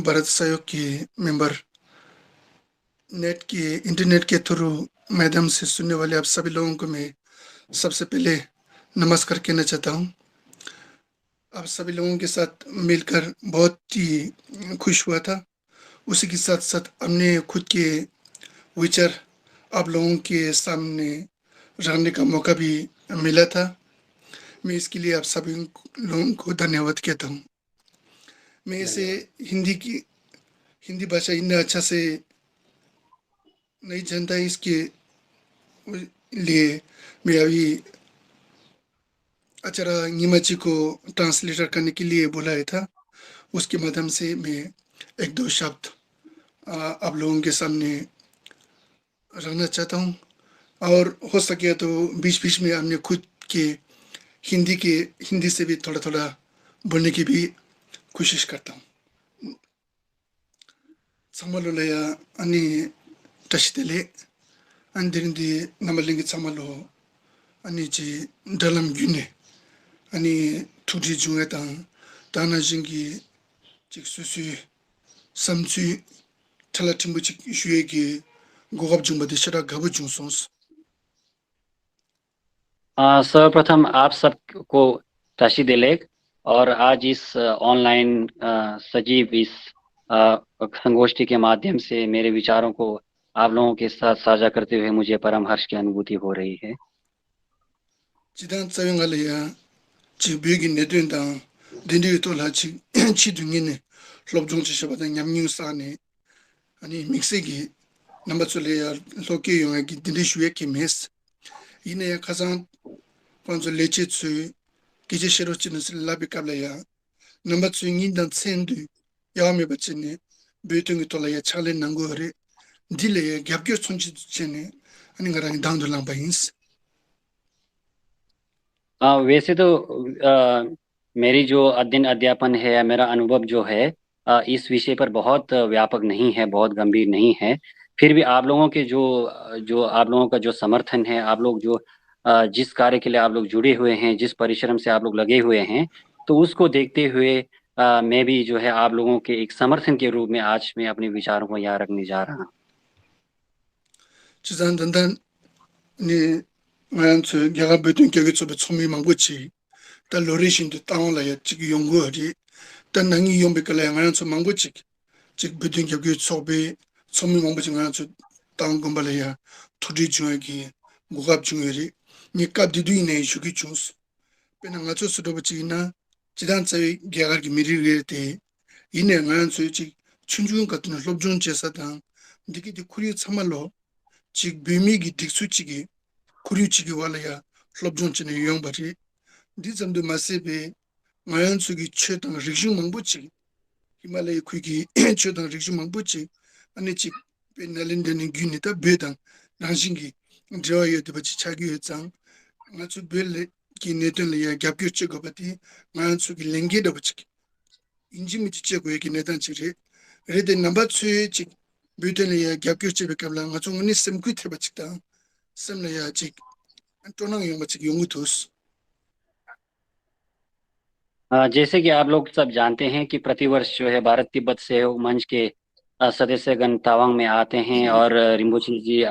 भारत सहयोग के member internet के थ्रू माध्यम से सुनने वाले आप सभी लोगों को मैं सबसे पहले नमस्कार कहना चाहता हूँ। आप सभी लोगों के साथ मिलकर बहुत ही खुश हुआ था। उसी के साथ साथ हमने खुद के विचार आप लोगों के सामने रखने का मौका भी मिला था। मैं इसके लिए आप सभी लोगों को धन्यवाद कहता हूँ। मैं इसे धन्यवाद। हिंदी भाषा इतना अच्छा से नहीं जानता, इसके लिए मैं अभी अचरा नीमाची को ट्रांसलेटर करने के लिए बुलाया था। उसके माध्यम से मैं एक दो शब्द आप लोगों के सामने रखना चाहता हूँ। और हो सके तो बीच बीच में हमने खुद के के हिंदी से भी थोड़ा थोड़ा बोलने की भी कोशिश करता हूँ। Samaloya ani tashtele andirindi namalingi samalo ani chi dalam gyune ani tudi junga tana jingi chik susu samsu talatimbu chik ishuye ki gogab jumba de shara gabu jungsons. सर्वप्रथम आप सबको ताशी दिलेक और आज इस ऑनलाइन सजीव इस संगोष्ठी के माध्यम से मेरे विचारों को आप लोगों के साथ साझा करते हुए मुझे परम हर्ष की अनुभूति हो रही है। Chidan tsayungalaya chik byugi nedun dang dindi tola chik chidungine lobjong chishabada nyamnyung saane ani miksegi nambatsuleya loke yunga ki dindi shuye ki mes ine ya kazan panzo leche tsu gije shiro chinas labi kabla ya nambatsu ngindan tsendu yaame bachene byotungi tola ya chale nangu hore dile ya gyabgyo chonchi chene ani ngarangi dangdo langba ins. वैसे तो मेरी जो अध्ययन अध्यापन है या मेरा अनुभव जो है इस विषय पर बहुत व्यापक नहीं है, बहुत गंभीर नहीं है। फिर भी आप लोगों के जो जो आप लोगों का जो समर्थन है, आप लोग जो जिस कार्य के लिए आप लोग जुड़े हुए हैं, जिस परिश्रम से आप लोग लगे हुए हैं, तो उसको देखते हुए मैं भी जो है आप लोगों के एक समर्थन के रूप में आज मैं अपने विचारों को यहाँ रखने जा रहा हूँ। Chizan dandan ni ngayan tsu gyaga byotun gyage tsobe tsomi mangbochi ta lori shindu tawang la ya chik yongu hori ta nangi yongbe kala ya ngayan tsu mangbochi chik byotun gyage tsobe tsomi mangbochi ngayan tsu tawang gomba la ya thudi chunga ki gugab chunga hori ni kab didu ina ishu ki chungs pena nga tsu sudoba chik ina chidan tsawe gyagar ki miri gare te ina ngayan tsu chik chunchung katuna lobchung chesa tang diki di kuri tsama lo chik bimi ki diksu chiki kuri chiki wala ya lobchung chene yong bari di zamdu masebe ngayan tsu ki che tang rikshung mangbo chiki Himalaya kui ki che tang rikshung mangbo chiki ane chik pe nalindani gyuni ta be tang nangshingi drawa yo diba chi chagi yo tsang nga tsu be le ki netan le ya gyabgyo che go bati ngayan tsu ki lenge daba chiki inji mi chi che go ya ki netan chiri rede namba tsu chik be le ya gyabgyo che be kabla nga tsu ngani semkui teba chik tang sem le ya chik tonang yong ba chik yongu tos. जैसे कि आप लोग सब जानते हैं कि प्रतिवर्ष जो है भारत तिब्बत सहयोग मंच के सदस्यगण तवांग में आते हैं और रिम्पोचे जी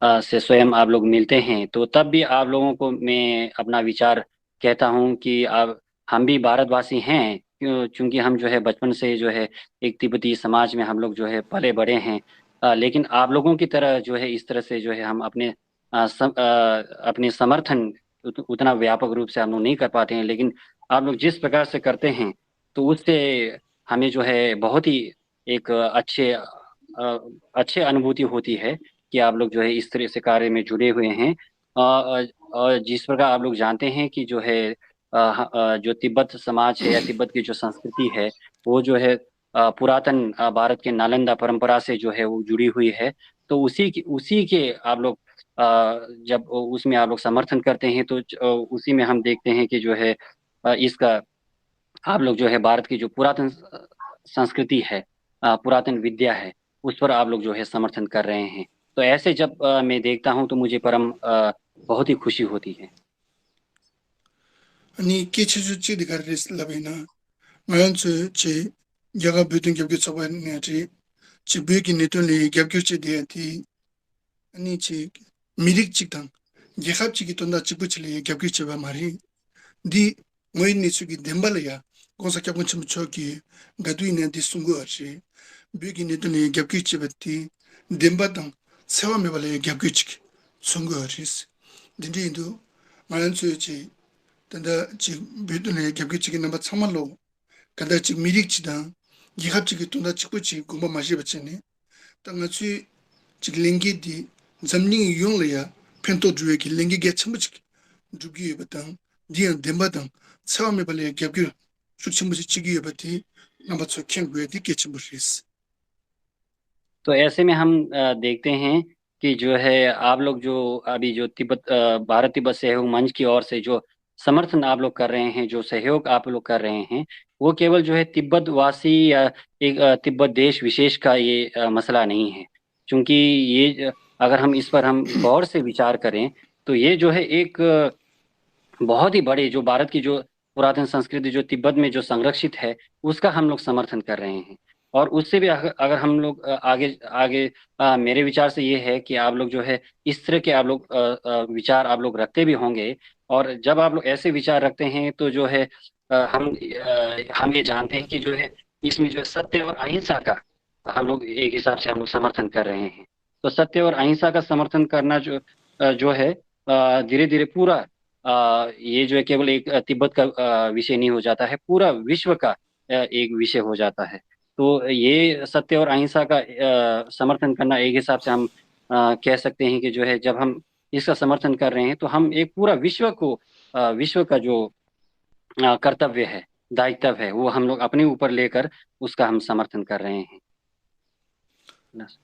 से स्वयं आप लोग मिलते हैं, तो तब भी आप लोगों को मैं अपना विचार कहता हूं कि आप हम भी भारतवासी हैं, क्योंकि हम जो है बचपन से जो है एक तिब्बती समाज में हम लोग जो है पले बड़े हैं। लेकिन आप लोगों की तरह जो है इस तरह से जो है हम अपने अपने समर्थन उतना व्यापक रूप से हम लोग नहीं कर पाते हैं, लेकिन आप लोग जिस प्रकार से करते हैं तो उससे हमें जो है बहुत ही एक अच्छे अनुभूति होती है कि आप लोग जो है इस तरह से कार्य में जुड़े हुए हैं। और जिस प्रकार आप लोग जानते हैं कि जो है जो तिब्बत समाज है या तिब्बत की जो संस्कृति है वो जो है पुरातन भारत के नालंदा परंपरा से जो है वो जुड़ी हुई है। तो उसी के आप लोग जब उसमें आप लोग समर्थन करते हैं तो उसी में हम देखते हैं कि जो है इसका आप लोग जो है भारत की जो पुरातन संस्कृति है, पुरातन विद्या है, उस पर आप लोग जो है समर्थन कर रहे हैं। तो ऐसे जब मैं देखता हूँ तो मुझे परम बहुत ही खुशी होती है। Ani kechi zu chi di kar res labina ngayon tsu che yaga budun gyabgyu tsoba nyaji chi buyaki nitun li gyabgyu chi diya di ani chi mirik chikdang yakhab chiki tonda chibu chili gyabgyu chiba mari di ngoyi nitsuki dembala ya gongsa kyabgun chimu choki gadui na di sungu archi buyaki nitun li gyabgyu chiba di demba dang sewa mebala ya gyabgyu chiki sungu archis dindi indu ngayan tsuyo chi tanda chi budun li gyabgyu chiki namba tsamalo kanda chik mirik chidang yikhab chiki tunda chikpo chiki gomba mashi bachani ta nga tsui chik lingi di zamlingi yungla ya pento dhruwe ki lingi gaya chambu chiki dhrugiyo batang diyan demba tang tsawa me bala ya gyabgyo shuk chambu chiki yo bati namba tsui kyan guya di gaya chambu shis. तो ऐसे में हम देखते हैं कि जो है आप लोग जो अभी जो भारत तिब्बत सहयोग मंच की ओर से जो समर्थन आप लोग कर रहे हैं, जो सहयोग आप लोग कर रहे हैं, वो केवल जो है तिब्बत वासी या एक तिब्बत देश विशेष का ये मसला नहीं है। क्योंकि ये अगर हम इस पर हम गौर से विचार करें तो ये जो है एक बहुत ही बड़े जो भारत की जो पुरातन संस्कृति जो तिब्बत में जो संरक्षित है उसका हम लोग समर्थन कर रहे हैं। और उससे भी अगर हम लोग आगे आगे मेरे विचार से ये है कि आप लोग जो है इस तरह के आप लोग विचार आप लोग रखते भी होंगे। और जब आप लोग ऐसे विचार रखते हैं तो जो है हम ये जानते हैं कि जो है इसमें जो है सत्य और अहिंसा का हम लोग एक हिसाब से हम लोग समर्थन कर रहे हैं। तो सत्य और अहिंसा का समर्थन करना जो है धीरे धीरे पूरा ये जो है केवल एक तिब्बत का विषय नहीं हो जाता है, पूरा विश्व का एक विषय हो जाता है। तो ये सत्य और अहिंसा का समर्थन करना एक हिसाब से हम कह सकते हैं कि जो है जब हम इसका समर्थन कर रहे हैं तो हम एक पूरा विश्व का जो कर्तव्य है, दायित्व है, वो हम लोग अपने ऊपर लेकर उसका हम समर्थन कर रहे हैं।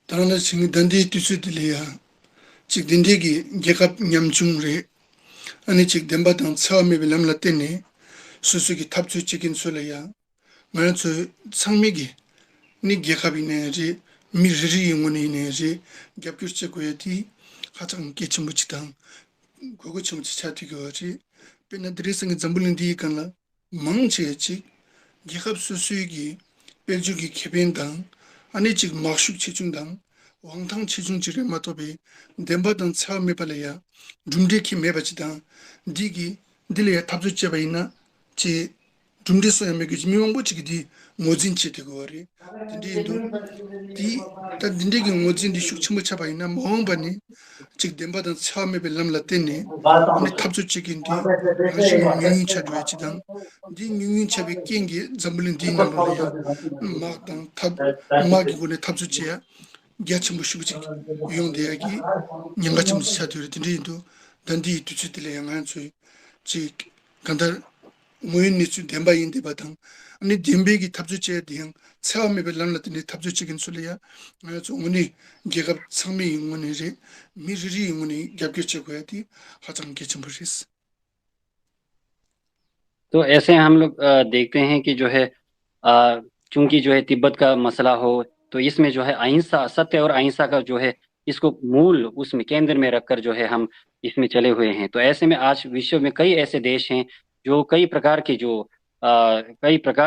ताना singi dandi tusu dili ya chik dindi gi gyakab nyamchung re ani chik demba tang tsawa mebe lamla tenne susu ki tabchu chikin sula ya ngana tsu sangmi gi ni gyakabi ne re mi riri yungoni ne re gyabkyur che goya di khachang ke chimbu chitang gogo chimbu chichati go re pena diri sangi zambulin di ikan la mang che chik gyakab susu gi pelju gi keben tang 아니 지금 막숙 치중당 왕탕 치중 지레 마토비 덴바던 차메 발레야 둠데키 메바지당 디기 딜레 탑주체 바이나 지 둠데서 메기 미용보치기디 모진치 되고리 딘디도 디 딘데기 모진디 슉침을 차바이나 모험바니 지 덴바던 차메 벨람라테니 아니 탑주체긴디 당신 미용 차주에지당 디 미용 차비 깽기 잠불린 디 나로야 막당 탑 마기고네 탑주체야 gyachimbo shubuchik yongdeyagi nyangachimbo chadiyori dindido dandi tuchitile yangan tsui chi kandar ngoyin nitsu denba yinde batang ani denbegi tabzu chaya diyang tsawa mebe lamla dindi tabzu chikin suliya nga tsu ngoni gyagab tsangme yungoni re miriri yungoni gyabgyo chagoya di hachang gyachimbo res. तो ऐसे हम लोग देखते हैं कि जो है चूंकि जो है तिब्बत का मसला हो तो इसमें जो है अहिंसा, सत्य और अहिंसा का जो है इसको मूल उसमें केंद्र में रखकर जो है हम इसमें चले हुए हैं। तो ऐसे में आज विश्व में कई ऐसे देश हैं जो कई प्रकार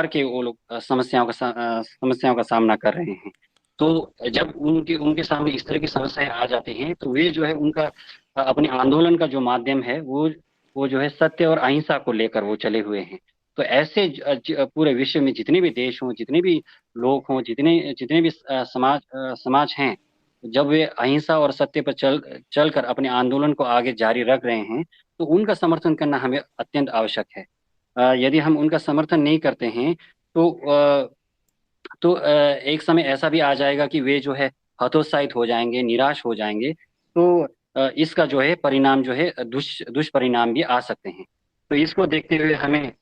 के वो लोग समस्याओं का सामना कर रहे हैं। तो जब उनके उनके सामने इस तरह की समस्याएं आ जाती हैं तो वे जो है उनका अपने आंदोलन का जो माध्यम है वो जो है सत्य और अहिंसा को लेकर वो चले हुए हैं। तो ऐसे पूरे विश्व में जितने भी देश हों, जितने भी लोग हों, जितने जितने भी समाज हैं, जब वे अहिंसा और सत्य पर चलकर अपने आंदोलन को आगे जारी रख रहे हैं तो उनका समर्थन करना हमें अत्यंत आवश्यक है। यदि हम उनका समर्थन नहीं करते हैं तो एक समय ऐसा भी आ जाएगा कि वे जो है हतोत्साहित हो जाएंगे, निराश हो जाएंगे। तो इसका जो है परिणाम जो है दुष्परिणाम भी आ सकते हैं। तो इसको देखते हुए हमें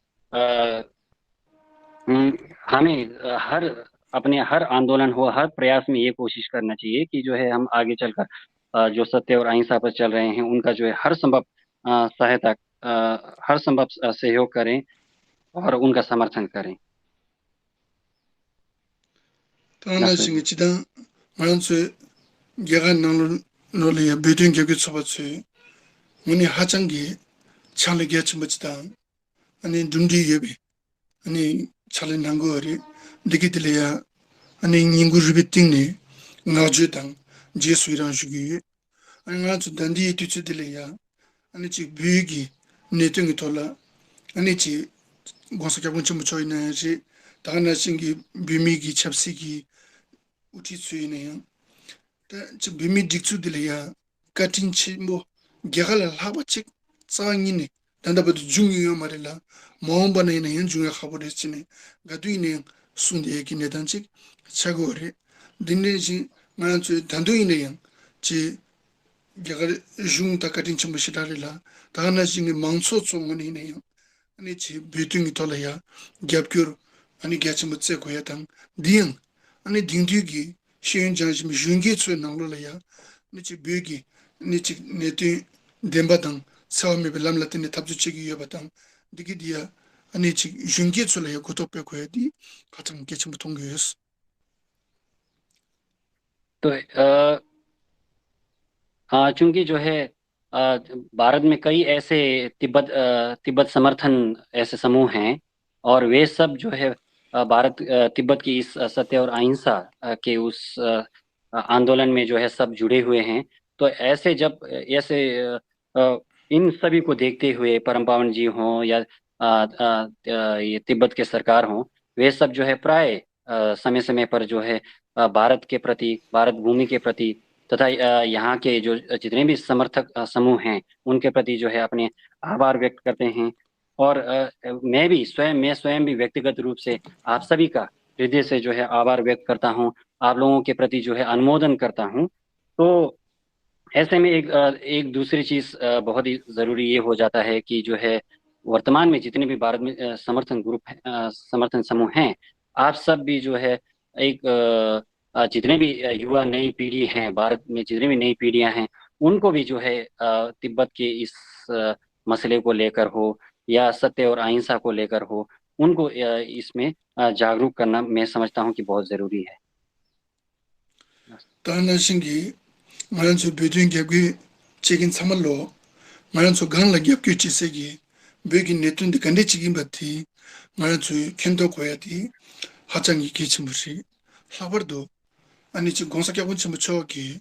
अपने हर आंदोलन हो, हर प्रयास में ये कोशिश करना चाहिए कि जो है हम आगे चलकर जो सत्य और अहिंसा पर चल रहे हैं उनका जो है हर संभव सहायता, हर संभव सहयोग करें और उनका समर्थन करें। ताना singi chidang ngayon tsui gyagan nolo ya bedun gyagyo tsoba tsui ngoni hachangi chali gyachimbo chidang ani dumdi yobe ani chali nango ori 디기들이야 아니 인구 리비팅니 나주당 제수이랑 주기 아니 나주 단디 뒤치들이야 아니 지 비기 네팅이 돌아 아니 지 고사가 본체 묻혀 있는지 다나 신기 비미기 찹시기 우티스이네요 지 비미 딕수들이야 카틴치 뭐 게갈 하바치 상이네 단다버도 중요한 말이라 모험반에는 중요 하버렸지네 가두이네 순대 얘기네 단지 차고리 딘네지 만주 단도이네 지 게갈 중다 카틴치 뭐시다리라 다나 신기 망소 총문이네요 아니 지 비팅이 돌아야 갭큐르 아니 개치 못세 고야당 딩 아니 딩디기 시행장심 jungetsu nanglo ya nichi byogi nichi neti dembatang sawami belam latini tabzu chigi yobatang digi dia nichi jungetsu la ya gotope koya di katang kechim tongyo yos तो चूंकि जो है भारत में कई ऐसे तिब्बत समर्थन ऐसे समूह हैं और वे सब जो है तिब्बत की इस सत्य और अहिंसा के उस आंदोलन में जो है सब जुड़े हुए हैं। तो ऐसे जब ऐसे इन सभी को देखते हुए परम पावन जी हों या ये तिब्बत के सरकार हों, वे सब जो है प्राय समय समय पर जो है भारत के प्रति, भारत भूमि के प्रति तथा यहाँ के जो जितने भी समर्थक समूह हैं उनके प्रति जो है अपने आभार व्यक्त करते हैं। और मैं स्वयं भी व्यक्तिगत रूप से आप सभी का हृदय से जो है आभार व्यक्त करता हूँ, आप लोगों के प्रति जो है अनुमोदन करता हूँ। तो ऐसे में एक दूसरी चीज बहुत ही जरूरी ये हो जाता है कि जो है वर्तमान में जितने भी भारत में समर्थन ग्रुप समर्थन समूह हैं, आप सब भी जो है एक जितने भी युवा नई पीढ़ी हैं, भारत में जितनी भी नई पीढ़ियां हैं, उनको भी जो है तिब्बत के इस मसले को लेकर हो या सत्य और अहिंसा को लेकर हो, उनको इसमें जागरूक करना मैं समझता हूँ कि बहुत जरूरी है। 다나 신기 말한수 비딩 갭기 책인 참말로 말한수 강라 갭기 지세기 베기 네튼데 간데 지긴 바티 말한수 켄도 고야디 하장이 기침무시 사버도 아니 지금 공사격은 좀 저기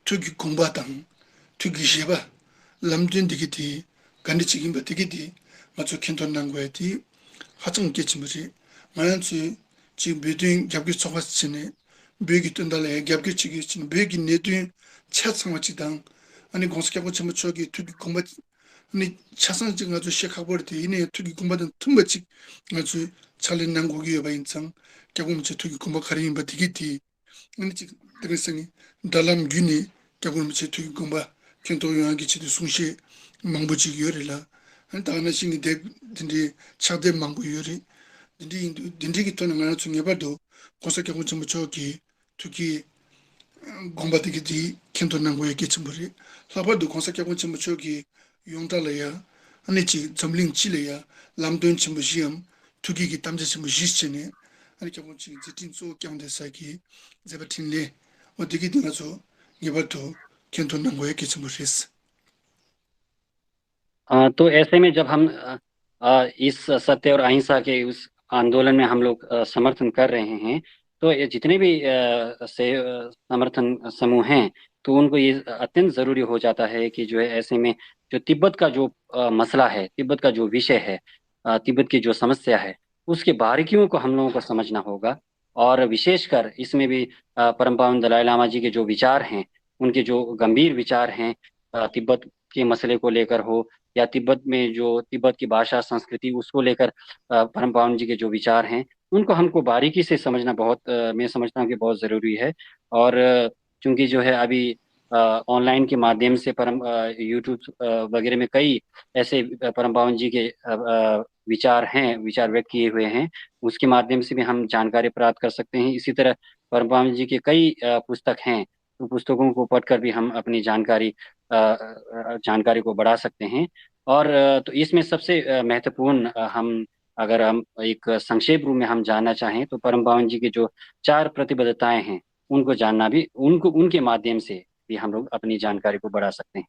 투기 공부하당 투기 시바 람든 디기디 간데 지긴 바티기디 맞죠 켄도 난 거야디 하장 기침무시 말한수 지금 비딩 갭기 속았으니 베기 뜬달래 갭기 지기 진 베기 네튼 차상마치당 아니 공사격은 좀 저기 투기 공부 아니 차상증 아주 시작하버리대 이내 투기 공부하던 틈바치 아주 잘린 난국이여 봐인상 결국 저 투기 공부 가리인 바티기티 아니 지금 그랬으니 달람 균이 결국 저 투기 공부 견도 용하기 지도 숭시 망부지 요리라 아니 다나 신이 대 딘디 차대 망부 요리 딘디기 또는 하나 중에 봐도 공사격은 좀 저기 투기 공부하기지 견도 난국에 끼침물이 라바도 공사격은 좀 저기 용달래야 아니지 점링 찔래야 람돈 침부시엄 투기기 땀제 침부시스네 아니 저번 지금 진소 경대사기 제버틴레 어디기 되나서 이발도 견돈난 거에 끼침부시스 तो ऐसे में जब हम इस सत्य और अहिंसा के उस आंदोलन में हम लोग समर्थन कर रहे हैं, तो ये जितने भी समर्थन समूह हैं, तो उनको ये अत्यंत जरूरी हो जाता है कि जो है ऐसे में जो तिब्बत का जो मसला है, तिब्बत का जो विषय है, तिब्बत की जो समस्या है, उसके बारीकियों को हम लोगों को समझना होगा। और विशेषकर इसमें भी परम पावन दलाई लामा जी के जो विचार हैं, उनके जो गंभीर विचार हैं तिब्बत के मसले को लेकर हो या तिब्बत में जो तिब्बत की भाषा संस्कृति उसको लेकर परम पावन जी के जो विचार हैं, उनको हमको बारीकी से समझना बहुत मैं समझता हूँ कि बहुत ज़रूरी है। और चूंकि जो है अभी ऑनलाइन के माध्यम से परम यूट्यूब वगैरह में कई ऐसे परम पावन जी के विचार हैं, विचार व्यक्त किए हुए हैं, उसके माध्यम से भी हम जानकारी प्राप्त कर सकते हैं। इसी तरह परम पावन जी के कई पुस्तक हैं, तो पुस्तकों को पढ़कर भी हम अपनी जानकारी को बढ़ा सकते हैं। और तो इसमें सबसे महत्वपूर्ण अगर हम एक संक्षेप रूप में हम जानना चाहें तो परम पावन जी की जो 4 प्रतिबद्धताएं हैं, उनको जानना भी उनके माध्यम से भी हम लोग अपनी जानकारी को बढ़ा सकते हैं।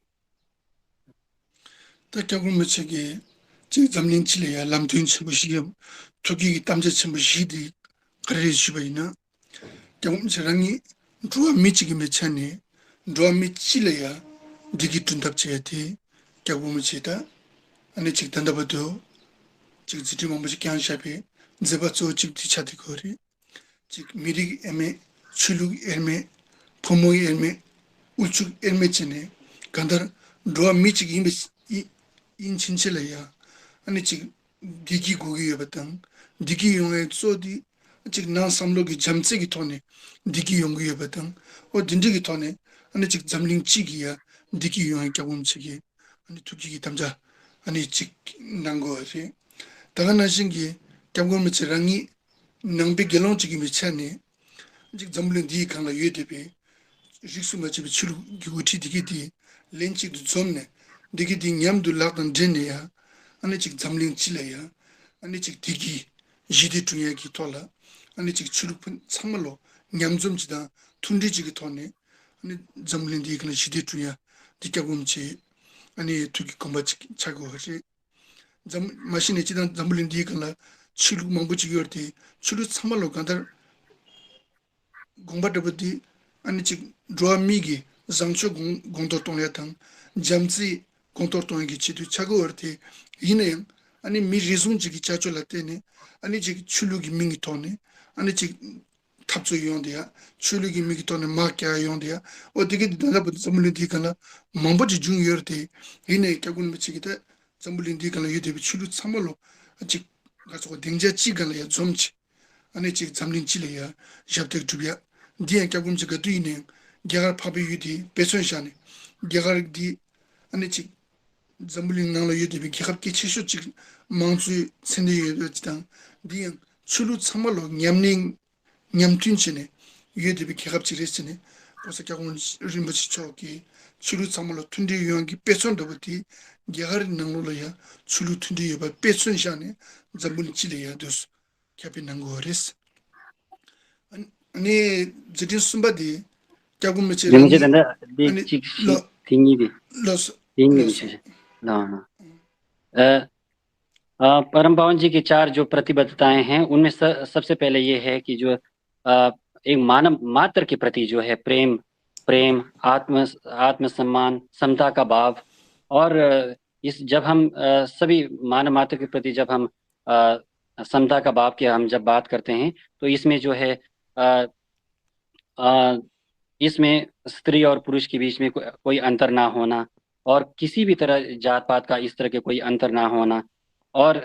또 결국 뭐지기 지 점링 찔래야 람돈 침부시엄 투기 땀제 침부시디 그래시바이나 경음스랑이 드와 미치기 메차니 드와 미치래야 디기 둔답체야티 갸고무치다 아니 직단다버도 직 지티만 뭐지 캔샤피 제바초 직티 차티거리 직 미리 에메 출룩 에메 포모이 에메 울축 에메체네 간다 드와 미치기 임베 인친체래야 아니 직 디기 고기에 봤던 디기 용에 쏘디 직 난삼로기 잠체기 토네 디기 용기에 봤던 딘디기 토네 아니 직 잠링 치기야 디기 용에 경험치기 아니 두기기 담자 아니 직 난거지 다가나신기 경험치랑이 낭비 gelongchigi michani 직 잠링 디 칸라 유에데비 직수마 집에 치루 기구티 디기디 렌치도 좀네 디기디 냠도 라던 제네야 아니 직 잠링 칠래야 아니 직 디기 지디 중에기 돌아 아니 직 치루푼 참말로 냠좀지다 툰디지기 토네 아니 잠링 디기는 지디 중에 디까곰치 아니 두기 컴바치 차고 하지 잠 마신에 지단 잠링 디기는 치루 망부지기어티 치루 참말로 간다 공바드부디 아니 직 드라미기 장초 공도통야탕 잠지 공도통기 치도 차고 어티 이네 아니 미 리존지기 차초라테네 아니 직 출루기 민기토네 아니 직 탑조 용데야 출루기 민기토네 마캬 용데야 어디게 다나부터 점물리디가나 맘버지 중요르테 이네 격군 미치기다 점물리디가나 유데비 출루 참말로 직 가지고 댕자 찌가나야 좀치 아니 직 잠린 찔이야 잡tek 주비야 디엔 격군지 가두이네 게갈 파비 유디 베선샤네 게갈디 아니 직 잠물린 나로 유디비 게갑기 치쇼 직 망수 센데여지당 디엔 출루 참말로 냠닝 냠튠치네 유디비 게갑지레스네 그래서 격군 림버치 초기 출루 참말로 툰디 유한기 베선도부티 게갈 나로야 출루 툰디 여바 베선샤네 잠물린 찔이야 dos 캐피난 거레스 아니 지딘 숨바디 जी मुझे 갸군메체랑이 धंधा दे 아니 चिक 러 थिंगी भी 러스 थिंगी भी 러스 से ना ना परम पावन जी की चार जो प्रतिबद्धताएं हैं उनमें सबसे पहले ये है कि जो एक मानव मात्र के प्रति जो है प्रेम प्रेम आत्मसम्मान समता का भाव और इस जब हम सभी मानव मात्र के प्रति जब हम समता का भाव की हम जब बात करते हैं तो इसमें जो है अ, अ, इसमें स्त्री और पुरुष के बीच में कोई अंतर ना होना और किसी भी तरह जात पात का इस तरह के कोई अंतर ना होना और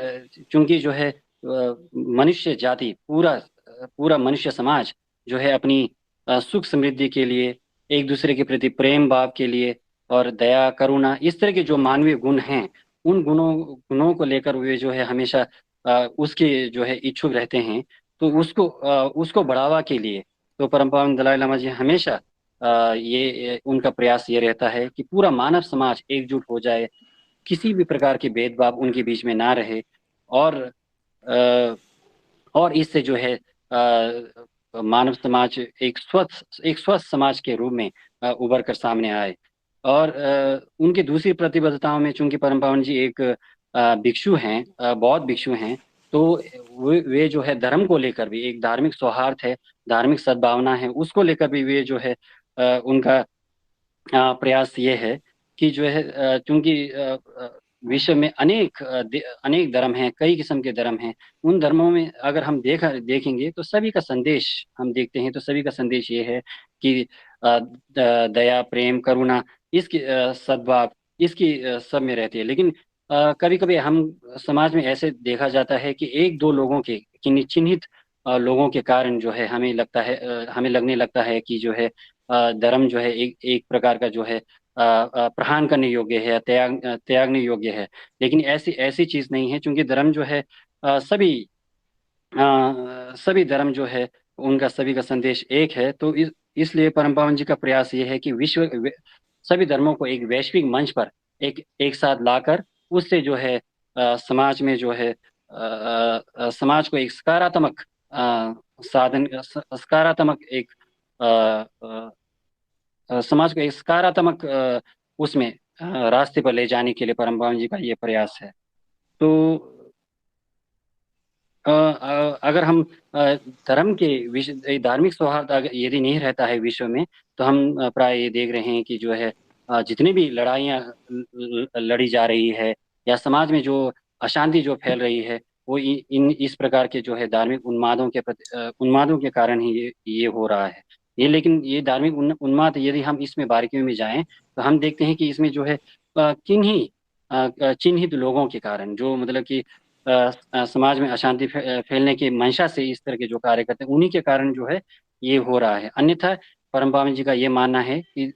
चूंकि जो है मनुष्य जाति पूरा मनुष्य समाज जो है अपनी सुख समृद्धि के लिए एक दूसरे के प्रति प्रेम भाव के लिए और दया करुणा इस तरह के जो मानवीय गुण हैं उन गुणों को लेकर वे जो है हमेशा उसके जो है इच्छुक रहते हैं तो उसको बढ़ावा के लिए तो परम पावन दलाई लामा जी हमेशा ये उनका प्रयास ये रहता है कि पूरा मानव समाज एकजुट हो जाए किसी भी प्रकार के भेदभाव उनके बीच में ना रहे और अ, और इससे जो है मानव समाज एक स्वस्थ समाज के रूप में उभर कर सामने आए और उनकी दूसरी प्रतिबद्धताओं में चूंकि परम पावन जी एक भिक्षु हैं बौद्ध भिक्षु हैं तो वे जो है धर्म को लेकर भी एक धार्मिक सौहार्द है धार्मिक सद्भावना है उसको लेकर भी वे जो है उनका प्रयास ये है कि जो है चूंकि विश्व में अनेक धर्म हैं कई किस्म के धर्म हैं उन धर्मों में अगर हम देखेंगे तो सभी का संदेश हम देखते हैं तो सभी का संदेश ये है कि दया प्रेम करुणा इसकी सद्भाव इसकी सब में रहती है लेकिन कभी कभी हम समाज में ऐसे देखा जाता है कि एक दो लोगों के चिन्हित लोगों के कारण जो है हमें लगने लगता है कि जो है धर्म जो है एक प्रकार का जो है प्रहान करने योग्य है त्यागने योग्य है लेकिन ऐसी चीज नहीं है क्योंकि धर्म जो है सभी धर्म जो है उनका सभी का संदेश एक है तो इसलिए परम पावन जी का प्रयास ये है कि सभी धर्मों को एक वैश्विक मंच पर एक साथ लाकर उससे जो है समाज में जो है समाज को एक सकारात्मक सकारात्मक एक समाज को एक सकारात्मक उसमें रास्ते पर ले जाने के लिए परम पावन जी का ये प्रयास है तो अगर हम धर्म के विषय धार्मिक सौहार्द अगर यदि नहीं रहता है विश्व में, तो हम प्राय ये देख रहे हैं कि जो है जितनी भी लड़ाइयाँ लड़ी जा रही है, या समाज में जो अशांति जो फैल रही है, वो इन इस प्रकार के जो है धार्मिक उन्मादों के उन्मादों के कारण ही ये हो रहा है। ये लेकिन ये धार्मिक उन्माद, यदि हम इसमें बारीकियों में जाएं, तो हम देखते हैं कि इसमें जो है किन्हीं चिन्हित लोगों के कारण, जो मतलब कि समाज में अशांति फैलने की मंशा से इस तरह के जो कार्य करते हैं, उन्हीं के कारण जो है ये हो रहा है। अन्यथा परम पावन जी का ये मानना है कि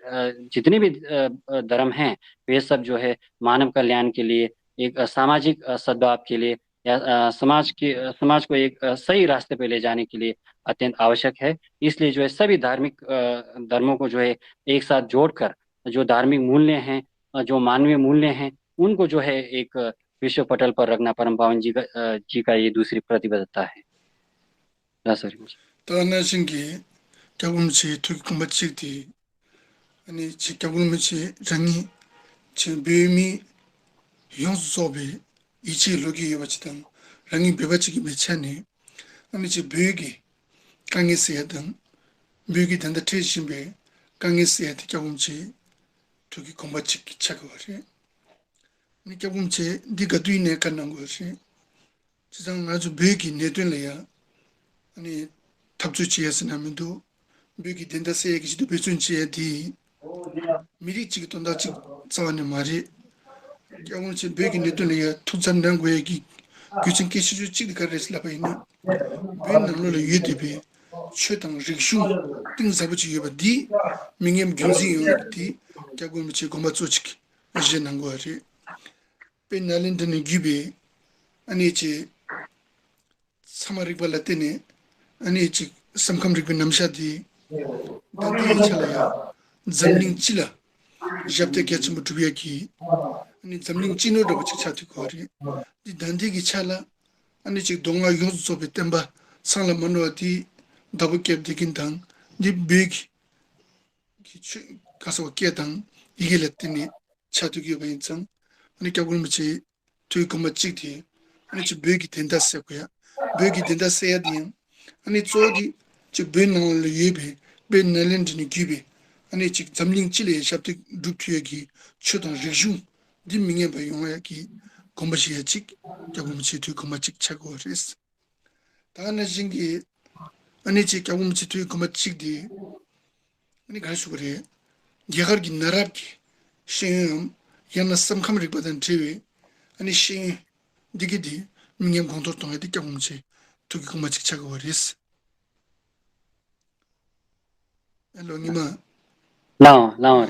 जितने भी धर्म हैं, वे सब जो है मानव कल्याण के लिए, एक सामाजिक सद्भाव के लिए, या समाज को एक सही रास्ते पे ले जाने के लिए अत्यंत आवश्यक है। इसलिए जो है सभी धार्मिक धर्मों को जो है एक साथ जोड़कर, जो धार्मिक मूल्य हैं, जो मानवीय मूल्य हैं, उनको जो है एक विश्व पटल पर रखना परम पावन जी का ये दूसरी प्रतिबद्धता है। सर। ताना सिंगी 꺄굼치 투기 kumachikdi ani chi 꺄굼치 rangi chi beimi yonsobe ichi logi yobachidang rangi bebachiki mechani ani chi begi kangi seyadang begi danda teshimbe kangi seyadi 꺄굼치 투기 kumachiki chakawari ani 꺄굼치 diga duine kanangwari chidang azu begi nedunlaya ani 탑주 지에서나면도 미기 된다 세기지도 배준지에 디 미리 지기 돈다 지 자원의 말이 경우치 베기 내도는 투잔된 거기 규칙 기시주 지기 가르스라 바이나 벤나로 유디비 최당 릭슈 등사부지 여바디 민겜 경지 용디 자고미치 고마츠치 아제난 거리 벤날린드는 기비 아니치 사마리발라테네 아니치 samkamrik namshadi dandi chalaya zamning chila jabte kyachim tubiya ki ani zamning chino do chik chati kori di dandi gi chala ani chik donga yos so betemba sangla manwati dabu kep dikin dang di big ki kaso ketang igelatini chatu gi bayin chang ani kyabul michi tu kuma chikti ani chi big tenda sekoya big tenda seyadi ani chodi 즉 변능을 예배 변능렌드니 기비 아니 즉 점링 찔레 샵트 루트여기 초등 리중 dimminge ba yongya ki kombashi ya chik kyagumchi tu komachik chago res dana jingi ani chi kyagumchi tu komachik di ani gasu gore yagar gi narab ki shin yana samkham rik badan tewe ani shin digidi mingem kontor tonga di kyagumchi tu komachik chago res hello nima लाओ लाओ।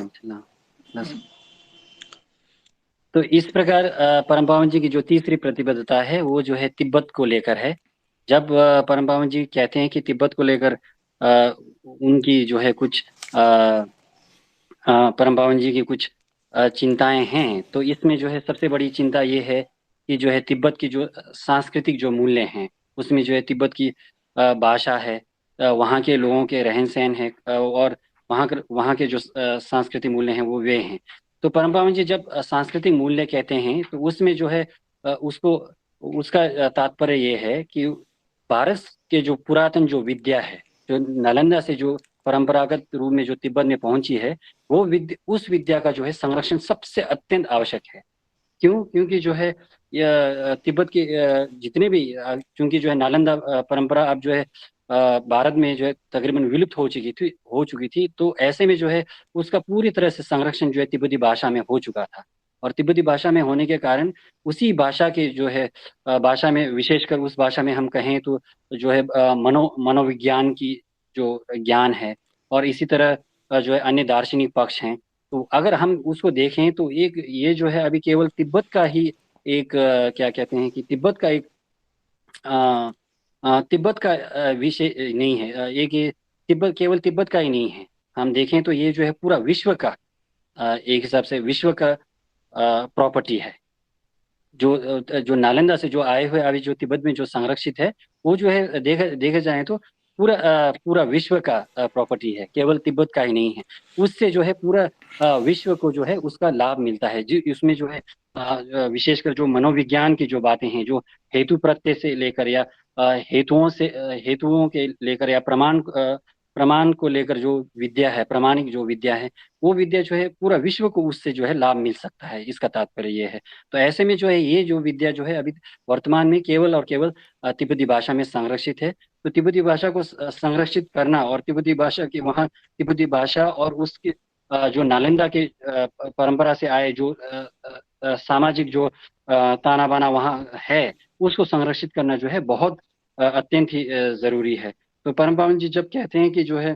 तो इस प्रकार परम पावन जी की जो तीसरी प्रतिबद्धता है, वो जो है तिब्बत को लेकर है। जब परम पावन जी कहते हैं कि तिब्बत को लेकर उनकी जो है कुछ परम पावन जी की कुछ चिंताएं हैं, तो इसमें जो है सबसे बड़ी चिंता ये है कि जो है तिब्बत की जो सांस्कृतिक जो मूल्य हैं, उसमें जो है तिब्बत की भाषा है, वहाँ के लोगों के रहन सहन है, और वहाँ के जो सांस्कृतिक मूल्य हैं वो वे हैं। तो परम पावन जी जब सांस्कृतिक मूल्य कहते हैं, तो उसमें जो है उसका तात्पर्य ये है कि भारत के जो पुरातन जो विद्या है, जो नालंदा से जो परंपरागत रूप में जो तिब्बत में पहुंची है, वो उस विद्या का जो है संरक्षण सबसे अत्यंत आवश्यक है। क्यों? क्योंकि जो है तिब्बत के जितने भी क्योंकि जो है नालंदा परंपरा अब जो है भारत में जो है तकरीबन विलुप्त हो चुकी थी। तो ऐसे में जो है उसका पूरी तरह से संरक्षण जो है तिब्बती भाषा में हो चुका था। और तिब्बती भाषा में होने के कारण उसी भाषा के जो है भाषा में, विशेषकर उस भाषा में हम कहें तो जो है मनोविज्ञान की जो ज्ञान है, और इसी तरह जो है अन्य दार्शनिक पक्ष हैं। तो अगर हम उसको देखें तो एक ये जो है अभी केवल तिब्बत का ही एक क्या कहते हैं कि तिब्बत का एक तिब्बत का विषय नहीं है। एक ये केवल तिब्बत का ही नहीं है। हम देखें तो ये जो है पूरा विश्व का एक हिसाब से विश्व का प्रॉपर्टी है। जो नालंदा से जो आए हुए अभी जो तिब्बत में जो संरक्षित है, वो जो है देखे जाए तो पूरा विश्व का प्रॉपर्टी है, केवल तिब्बत का ही नहीं है। उससे जो है पूरा विश्व को जो है उसका लाभ मिलता है। जी, उसमें जो है विशेषकर जो मनोविज्ञान की जो बातें हैं, जो हेतु प्रत्यय से लेकर या हेतुओं के लेकर या प्रमाण को लेकर जो विद्या है, प्रामाणिक जो विद्या है, वो विद्या जो है पूरा विश्व को उससे जो है लाभ मिल सकता है, इसका तात्पर्य ये है। तो ऐसे में जो है ये जो विद्या जो है अभी वर्तमान में केवल और केवल तिब्बती भाषा में संरक्षित है। तो तिब्बती भाषा को संरक्षित करना और तिब्बती भाषा की वहाँ तिब्बती भाषा और उसके जो नालंदा के परंपरा से आए जो सामाजिक जो ताना बाना वहाँ है, उसको संरक्षित करना जो है बहुत अत्यंत ही जरूरी है। तो परम पावन जी जब कहते हैं कि जो है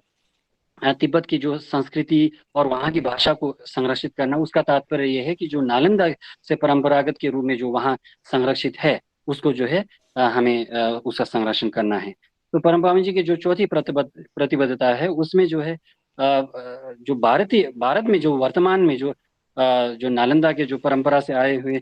तिब्बत की जो संस्कृति और वहाँ की भाषा को संरक्षित करना, उसका तात्पर्य यह है कि जो नालंदा से परंपरागत के रूप में जो वहाँ संरक्षित है, उसको जो है हमें उसका संरक्षण करना है। तो परम पावन जी की जो चौथी प्रतिबद्धता है, उसमें जो है जो भारत में जो वर्तमान में जो नालंदा के जो परंपरा से आए हुए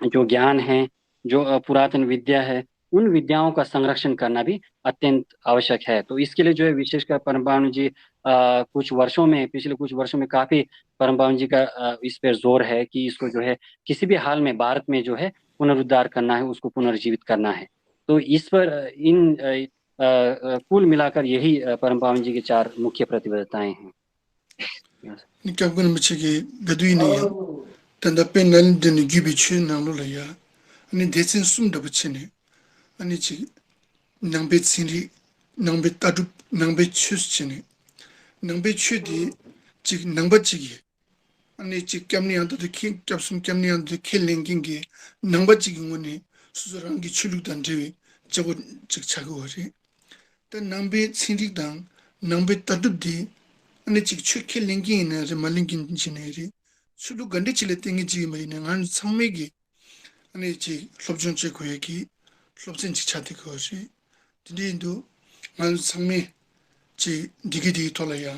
जो ज्ञान है, जो पुरातन विद्या है, उन विद्याओं का संरक्षण करना भी अत्यंत आवश्यक है। तो इसके लिए जो है विशेषकर परम जी पिछले कुछ वर्षों में काफी परम जी का इस पर जोर है कि इसको जो है किसी भी हाल में भारत में जो है पुनरुद्धार करना है, उसको पुनर्जीवित करना है। तो इस पर कुल मिलाकर यही परम पावन जी की चार मुख्य प्रतिबद्धताएं हैं। Ni kyabgun mchigi gadui ni ya, tanda pe nalin dini gibi chu nanglo la ya, ani desin sum dabu chini, ani chigi nangbe tsiri, nangbe tadu, nangbe chus chini, nangbe chu di chigi nangba chigi, ani chigi kyamni yanto de ki, kyabsum kyamni yanto de ki lingingi, nangba chigi ngoni, susu rangi chuluk dan dewi, chago chigi chago wari. Dan nangbe tsiri dan, nangbe tadu di, ane chik chuk lingi ina re malingin chine re sulu gandi chile tingi chi mai na ngan samme gi ane chi lobjon che ko ki lobjon chi chati ko shi dindi indu ngan samme chi digi di tola ya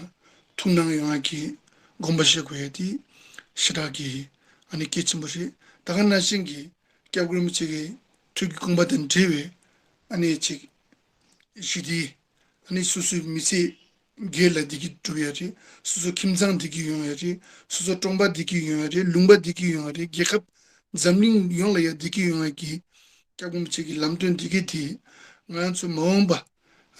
tunang yang ki gomba she ko di shiragi ane ki chimbo shi dagan na singi kya grum chi gi tugi gomba den dewe ane chi shidi ane susu misi gela digi tuyari susu kimzang digi yongari susu tongba digi yongari lungba digi yongari gekap zamling yongla ya digi yongaki kyagum chigi lamtun digi di ngansu maomba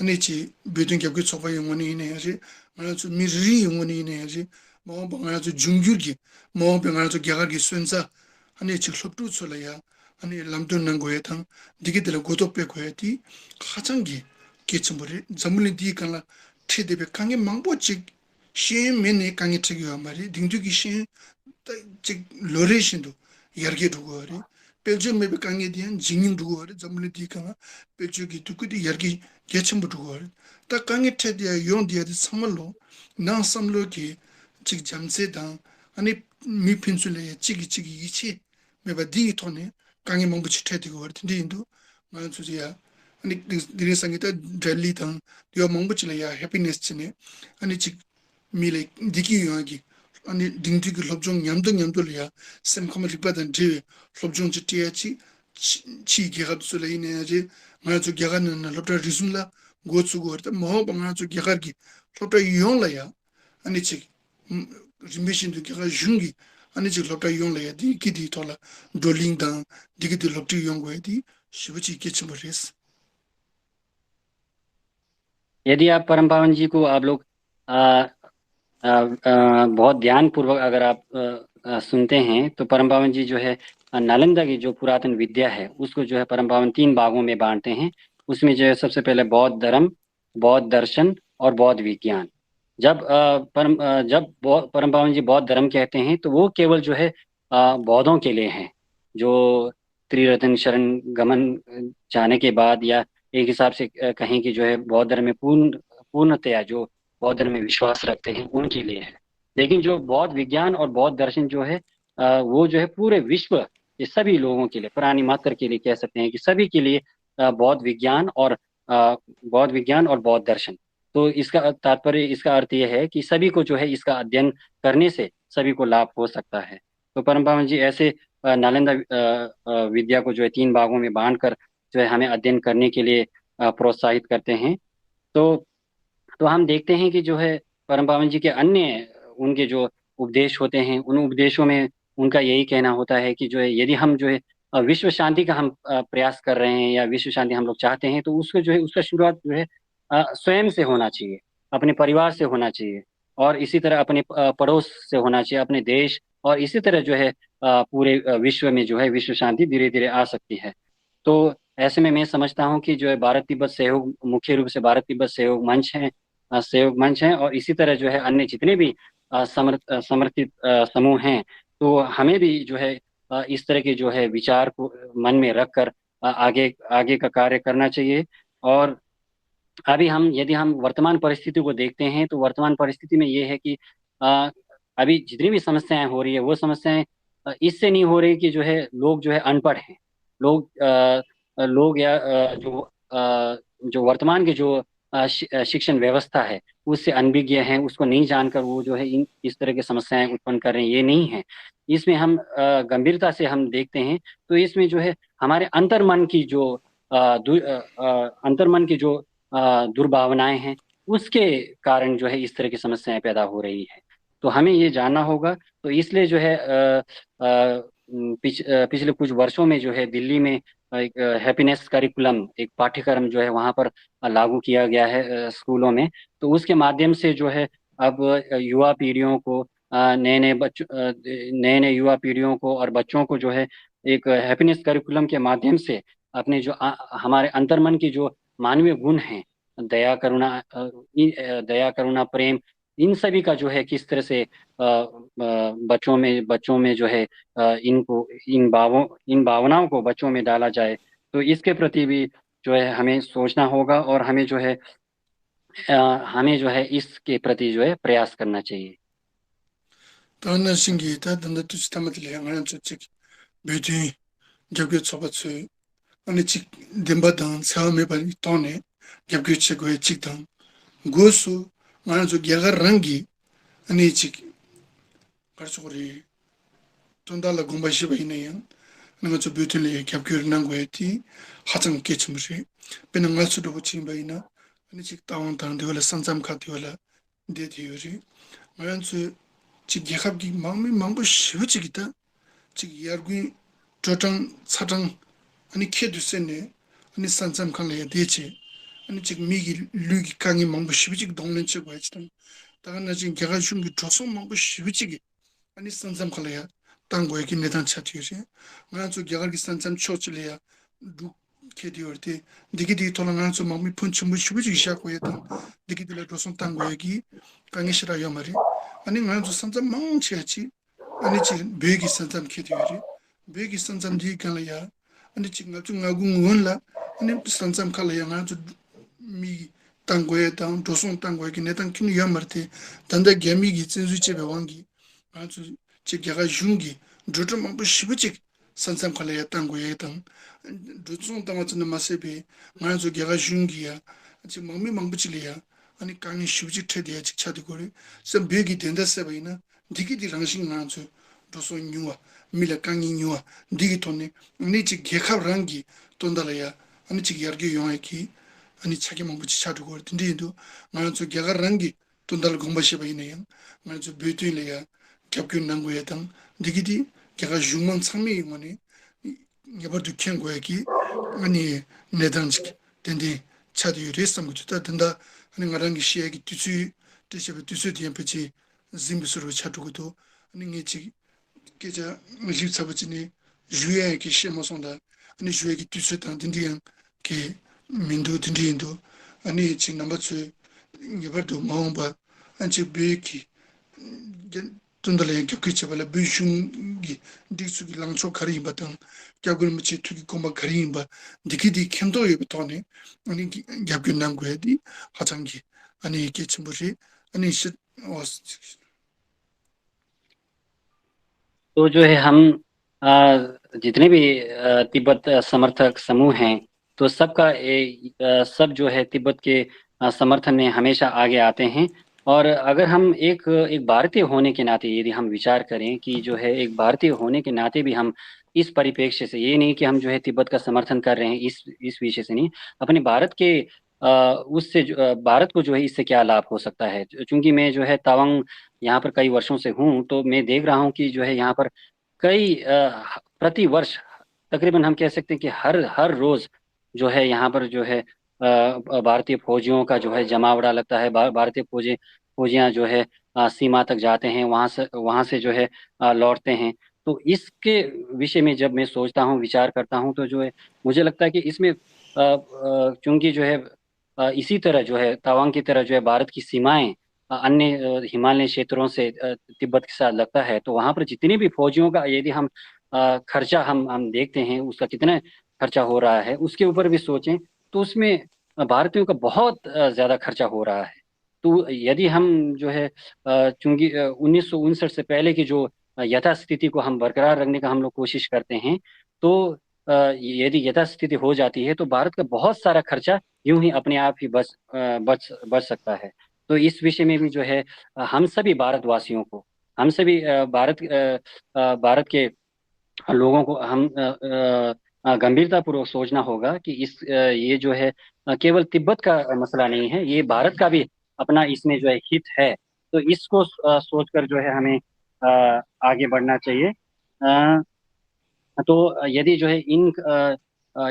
ane chi bedun kyagui tsoba yongoni ine yari ngansu mirri yongoni ine yari maomba ngansu jungyurgi maomba ngansu gyagargi sunza ane chi loptu tsola ya ane lamtun nangoya tang digi dila godokpe goya di khachangi kechambori zamling digi kanla 체대be 강에 망보직 시메네 강에 책이와 말이 딩두기 시 즉 로레신도 여기 두고 그래 벨지엄에 강에 대한 진행 두고 그래 전문의 디가가 벨지기 두고디 여기 개침부 두고 그래 딱 강에 체디야 용디야 선물로 나 선물로기 즉 잠세당 아니 미핀술에 찌기찌기 이치 매바 디토네 강에 망보직 체디고 그래 딘도 만 수지야 아니 드린 상기다 델리 당 요 몽부치야 해피니스 치네 아니 직 미래 디기 요기 아니 딩디기 럽종 냠동냠돌이야 샘컴을 리바던 제 럽종 지티야치 치기 갑술이네지 마주 개가는 럽다 리순라 고츠고 버다 뭐 방아주 개가기 럽다 용라야 아니 직 미신도 개가 중기 아니 직 럽다 용라야 디기디 돌아 돌링당 디기디 럽티 용고야디 Shivji के चमरेस यदि आप परम पावन जी को आप लोग बहुत ध्यान पूर्वक अगर आप सुनते हैं, तो परम पावन जी जो है नालंदा की जो पुरातन विद्या है उसको जो है परम पावन 3 भागों में बांटते हैं। उसमें जो है सबसे पहले बौद्ध धर्म, बौद्ध दर्शन और बौद्ध विज्ञान। जब परम पावन जी बौद्ध धर्म कहते हैं तो वो केवल जो है बौद्धों के लिए हैं, जो त्रिरत्न शरण गमन जाने के बाद, या एक हिसाब से कहें कि जो है बौद्ध धर्म में पूर्णतया जो बौद्ध धर्म में विश्वास रखते हैं उनके लिए है। लेकिन जो बौद्ध विज्ञान और बौद्ध दर्शन जो है वो जो है पूरे विश्व के सभी लोगों के लिए, प्राणी मात्र के लिए कह सकते हैं कि सभी के लिए बौद्ध विज्ञान और बौद्ध दर्शन। तो इसका तात्पर्य, इसका अर्थ यह है कि सभी को जो है इसका अध्ययन करने से सभी को लाभ हो सकता है। तो परम पावन जी ऐसे नालंदा विद्या को जो है 3 भागों में बांट कर जो है हमें अध्ययन करने के लिए प्रोत्साहित करते हैं। तो हम देखते हैं कि जो है परम पावन जी के अन्य उनके जो उपदेश होते हैं, उन उपदेशों में उनका यही कहना होता है कि जो है यदि हम जो है विश्व शांति का हम प्रयास कर रहे हैं या विश्व शांति हम लोग चाहते हैं, तो उसको जो है उसका शुरुआत जो है स्वयं से होना चाहिए, अपने परिवार से होना चाहिए, और इसी तरह अपने पड़ोस से होना चाहिए, अपने देश, और इसी तरह जो है पूरे विश्व में जो है विश्व शांति धीरे धीरे आ सकती है। तो ऐसे में मैं समझता हूँ कि जो है भारत तिब्बत सहयोग, मुख्य रूप से भारत तिब्बत सहयोग मंच है, सहयोग मंच है, और इसी तरह जो है अन्य जितने भी समर्थित समूह हैं, तो हमें भी जो है इस तरह के जो है विचार को मन में रखकर आगे आगे का कार्य करना चाहिए। और अभी हम यदि हम वर्तमान परिस्थिति को देखते हैं, तो वर्तमान परिस्थिति में ये है कि अ, अभी जितनी भी समस्याएं हो रही है, वो समस्याएं इससे नहीं हो रही कि जो है लोग जो है अनपढ़ हैं। लोग या जो वर्तमान के जो शिक्षण व्यवस्था है उससे अनभिज्ञ हैं, उसको नहीं जानकर वो जो है इन इस तरह की समस्याएं उत्पन्न कर रहे हैं, ये नहीं है। इसमें हम गंभीरता से हम देखते हैं, तो इसमें जो है हमारे अंतर्मन की जो अंतर्मन की जो दुर्भावनाएं हैं, उसके कारण जो है इस तरह की समस्याएं पैदा हो रही है। तो हमें ये जानना होगा। तो इसलिए जो है पिछले कुछ वर्षों में जो है दिल्ली में एक हैप्पीनेस करिकुलम, एक पाठ्यक्रम जो है वहाँ पर लागू किया गया है स्कूलों में। तो उसके माध्यम से जो है अब युवा पीढ़ियों को, नए नए युवा पीढ़ियों को और बच्चों को जो है एक हैप्पीनेस करिकुलम के माध्यम से अपने जो हमारे अंतर्मन की जो मानवीय गुण हैं, दया करुणा, दया करुणा प्रेम, इन सभी का जो है किस तरह से बच्चों में जो है इनको इन भावनाओं को बच्चों में डाला जाए। तो इसके प्रति भी जो है हमें सोचना होगा, और हमें जो है हमें जो है इसके प्रति जो है प्रयास करना चाहिए। 다나 신기 다 단다 투치 타마들 향하는 저쪽 베디 저기 저것이 아니 직 덴바당 사람에 바리 돈에 저기 저거에 직당 고수 나는 저 개가 랑기 아니 직 가서리 돈달라 공부시 바이네요. 내가 저 베디를 겹겨 난 거였지 하장 깨침으시 배는 갈 수도 붙인 바이나 아니 직 다운 다른 데가 산삼 카티올라 데디요리 나는 저 직 개갑기 마음이 망고 쉬우지기다 직 야르기 조정 사정 아니 키드스네 아니 산삼 칸레 대체 아니 지금 미기 류기 강이 망고 쉬우지 동네 쳐 봐야지 다가 지금 개가 흉기 조성 망고 쉬우지 아니 산삼 칸레야 땅고 얘기 내단 차티요지 나저 개가기 산삼 초치래야 루 케디어티 디기디 돌아가는 저 마음이 펀치 뭐 쉬우지 시작고 했다 디기디라 조성 땅고 얘기 강이 싫어요 말이 아니 나저 산삼 망치야지 아니 지금 베기 산삼 케디어지 베기 산삼 디간이야 아니 지금 좀 나고 원라 아니 산삼 칼이야 나저 미 땅고에 땅 조선 땅고에 내땅 키는 야마르테 단다 개미기 진수집에 왕기 아주 지게가 흉기 조좀 뭐 시부지 산삼 칼이야 땅고에 땅 조선 땅한테 마세비 나저 개가 흉기야 지금 몸이 망부질이야 아니 강이 시부지 태디야 직차도 거리 선 베기 된다세 보이나 디기디 랑신 나저 조선 뉴와 밀라 강이 뉴와 디기 돈네 니지 개카랑기 돈달아야 아니 지 열기 용하기 아니 자기 몸부지 차두고 근데도 나는 저 개가랑기 돈달 공부시 바이네요 나는 저 베트일이야 겹균 난고에 당 디기디 개가 중만 상미 뭐니 여버도 캔 거야기 아니 내단식 된디 차도 레스는 것도 된다 아니 나랑기 시에기 뒤수 뒤수 뒤에 짐비스로 차두고도 아니 이지 계자 무지 잡지니 주야기 시모선다 아니 주야기 뒤수 당 된디양 게 민도 딘딘도 아니 지금 넘버 2 이버도 마음바 안치 베키 돈달에 겹치발에 비슝기 디수기 랑초 카리바당 겹글무치 투기 공바 카리바 디기디 켄도에 부터네 아니 겹균난 거야디 하장기 아니 이게 침부시 아니 시 तो जो है हम जितने भी तिब्बत समर्थक समूह हैं, तो सब जो है तिब्बत के समर्थन में हमेशा आगे आते हैं। और अगर हम एक भारतीय होने के नाते यदि हम विचार करें कि जो है एक भारतीय होने के नाते भी हम इस परिप्रेक्ष्य से, ये नहीं कि हम जो है तिब्बत का समर्थन कर रहे हैं, इस विषय से नहीं, अपने भारत के उससे भारत को जो है इससे क्या लाभ हो सकता है। चूंकि मैं जो है तवांग यहाँ पर कई वर्षों से हूँ, तो मैं देख रहा हूँ कि जो है यहाँ पर कई प्रति वर्ष तकरीबन हम कह सकते हैं कि हर हर रोज जो है यहाँ पर जो है भारतीय फौजियों का जो है जमावड़ा लगता है। भारतीय फौजियां जो है सीमा तक जाते हैं, वहां से जो है लौटते हैं। तो इसके विषय में जब मैं सोचता हूँ, विचार करता हूँ, तो जो है मुझे लगता है कि इसमें चूंकि जो है इसी तरह जो है तवांग की तरह जो है भारत की सीमाएं अन्य हिमालय क्षेत्रों से तिब्बत के साथ लगता है, तो वहां पर जितने भी फौजियों का यदि हम खर्चा हम देखते हैं, उसका कितना खर्चा हो रहा है उसके ऊपर भी सोचें, तो उसमें भारतीयों का बहुत ज्यादा खर्चा हो रहा है। तो यदि हम जो है चूंकि 1959 से पहले की जो यथास्थिति को हम बरकरार रखने का हम लोग कोशिश करते हैं, तो यदि यथास्थिति हो जाती है तो भारत का बहुत सारा खर्चा यूं ही अपने आप ही बच सकता है। तो इस विषय में भी जो है हम सभी भारतवासियों को, हम सभी भारत के लोगों को हम गंभीरता पूर्वक सोचना होगा कि ये जो है केवल तिब्बत का मसला नहीं है, ये भारत का भी अपना इसमें जो है हित है। तो इसको सोचकर जो है हमें आगे बढ़ना चाहिए। तो यदि जो है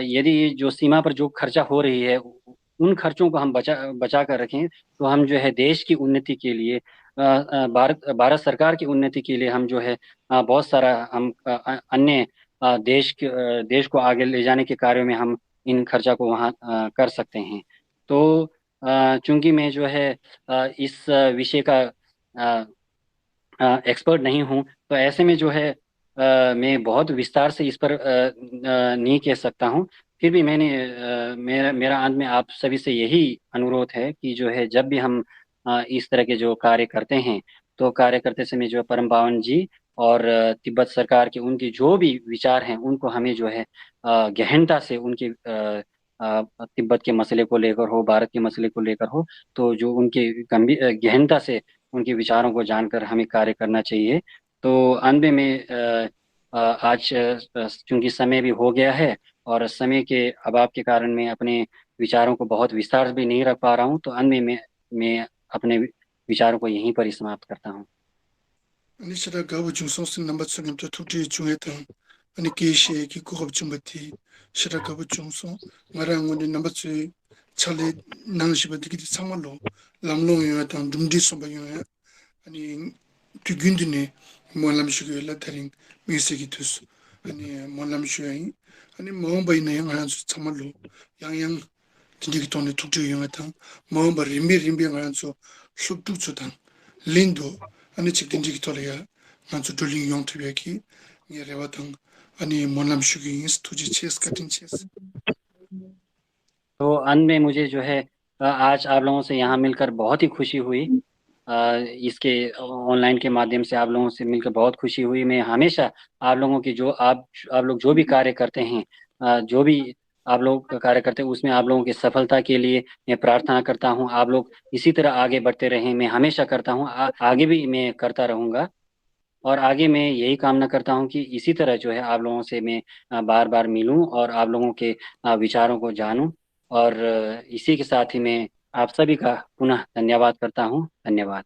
यदि जो सीमा पर जो खर्चा हो रही है उन खर्चों को हम बचा बचा कर रखें, तो हम जो है देश की उन्नति के लिए भारत भारत सरकार की उन्नति के लिए हम जो है बहुत सारा हम अन्य देश को आगे ले जाने के कार्यों में हम इन खर्चा को वहाँ कर सकते हैं। तो चूंकि मैं जो है इस विषय का एक्सपर्ट नहीं हूँ, तो ऐसे में जो है मैं बहुत विस्तार से इस पर नहीं कह सकता हूँ। फिर भी मेरा मेरा अंत में आप सभी से यही अनुरोध है कि जो है जब भी हम इस तरह के जो कार्य करते हैं, तो कार्य करते समय जो है परम पावन जी और तिब्बत सरकार के उनके जो भी विचार हैं उनको हमें जो है गहनता से उनके तिब्बत के मसले को लेकर हो, भारत के मसले को लेकर हो, तो जो उनके गंभीर गहनता से उनके विचारों को जानकर हमें कार्य करना चाहिए। तो अंत में आज चूंकि समय भी हो गया है और समय के अभाव के कारण मैं अपने विचारों को बहुत विस्तार से भी नहीं रख पा रहा हूँ, तो अंत में मैं अपने विचारों को यहीं पर ही समाप्त करता हूँ। Ani shira gawa jungsong sin namba tsungim to tukdi chungay tang, ani kishi ki kukhab chumbati, shira gawa jungsong, ngara ngundi namba tsui chali nang shiba dikiti tsangma lo, lamlo yuwa tang, dumdi somba yuwa, ani tu gyundi ni mualam shuyo la dharing mingsi ki tus, ani mualam shuyo yin, ani maungba ina yang ngaran su tsangma lo, yang yang dindiki tongni tukdi yuwa tang, maungba rimbi rimbi ngaran su shubduk su tang, lindu, 아니 직진직이 돌아야 난주 돌링 용투비기 예레와당 아니 몰람슈기 인스투지 체스 같은 체스 तो अंत में मुझे जो है आज आप लोगों से यहाँ मिलकर बहुत ही खुशी हुई। इसके ऑनलाइन के माध्यम से आप लोगों से मिलकर बहुत खुशी हुई। मैं हमेशा आप लोगों की जो आप लोग जो भी कार्य करते हैं, जो भी आप लोग कार्य करते हैं उसमें आप लोगों की सफलता के लिए मैं प्रार्थना करता हूँ। आप लोग इसी तरह आगे बढ़ते रहें, मैं हमेशा करता हूँ, आगे भी मैं करता रहूँगा। और आगे मैं यही कामना करता हूँ कि इसी तरह जो है आप लोगों से मैं बार बार मिलूं और आप लोगों के विचारों को जानूं। और इसी के साथ ही मैं आप सभी का पुनः धन्यवाद करता हूँ। धन्यवाद।